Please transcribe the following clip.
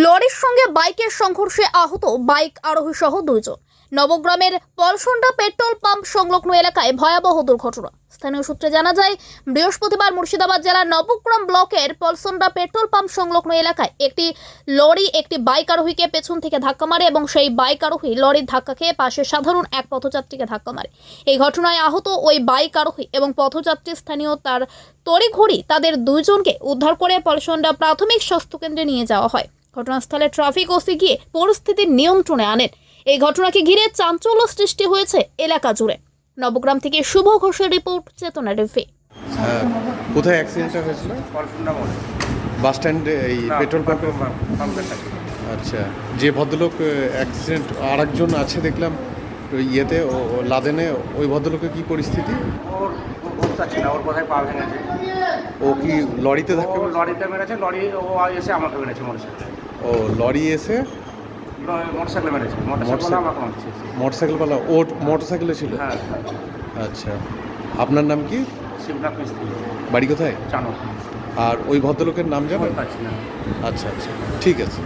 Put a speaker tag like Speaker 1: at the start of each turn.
Speaker 1: লরির সঙ্গে বাইকের সংঘর্ষে আহত বাইক আরোহী সহ দুইজন। নবগ্রামের পলসন্ডা পেট্রোল পাম্প সংলগ্ন এলাকায় ভয়াবহ দুর্ঘটনা। স্থানীয় সূত্রে জানা যায়, বৃহস্পতিবার মুর্শিদাবাদ জেলার নবগ্রাম ব্লকের পলসন্ডা পেট্রোল পাম্প সংলগ্ন এলাকায় একটি লরি একটি বাইক আরোহীকে পেছন থেকে ধাক্কা মারে এবং সেই বাইক আরোহী লরির ধাক্কা খেয়ে পাশে সাধারণ এক পথযাত্রীকে ধাক্কা মারে। এই ঘটনায় আহত ওই বাইক আরোহী এবং পথযাত্রী স্থানীয় তার তড়িঘড়ি তাদের দুইজনকে উদ্ধার করে পলসন্ডা প্রাথমিক স্বাস্থ্যকেন্দ্রে নিয়ে যাওয়া হয়। ঘটনাস্থলে ট্রাফিক ওসি গিয়ে পরিস্থিতির নিয়ন্ত্রণে আনেন। এই ঘটনাকে ঘিরে চাঞ্চল্য সৃষ্টি হয়েছে এলাকা জুড়ে। নবগ্রাম থেকে শুভ ঘোষের রিপোর্ট, চেতনা টিভি।
Speaker 2: কোথায় অ্যাক্সিডেন্টটা হয়েছিল?
Speaker 3: পলসন্ডা মোড়ে।
Speaker 2: বাস স্ট্যান্ডে, এই পেট্রোল পাম্পের?
Speaker 3: পাম্পের কাছে।
Speaker 2: আচ্ছা, যে ভদ্রলোক অ্যাক্সিডেন্ট, আরেকজন আছে দেখলাম ওই ইয়েতে, ও লাদেনে, ওই ভদ্রলোকের কি পরিস্থিতি?
Speaker 3: ওর উঠতে না, ওর কোথায় পা ভেঙেছে।
Speaker 2: ও কি লরিতে
Speaker 3: ও
Speaker 2: ধাক্কা?
Speaker 3: লরিতে মেরেছে, লরি ও এসে আমাকে মেরেছে মোটরসাইকেলে।
Speaker 2: ও লরি এসে
Speaker 3: মোটরসাইকেলে মেরেছে, মোটরসাইকেল আমাকে মারছে।
Speaker 2: মোটরসাইকেলওয়ালা ও মোটরসাইকেলে ছিল?
Speaker 3: হ্যাঁ।
Speaker 2: আচ্ছা, আপনার নাম কি?
Speaker 3: শিবনাথ মিস্ত্রি,
Speaker 2: বাড়ি কোথায়?
Speaker 3: চানক।
Speaker 2: আর ওই ভদ্রলোকের নাম জানেন?
Speaker 3: পাচ্ছি না।
Speaker 2: আচ্ছা আচ্ছা, ঠিক আছে।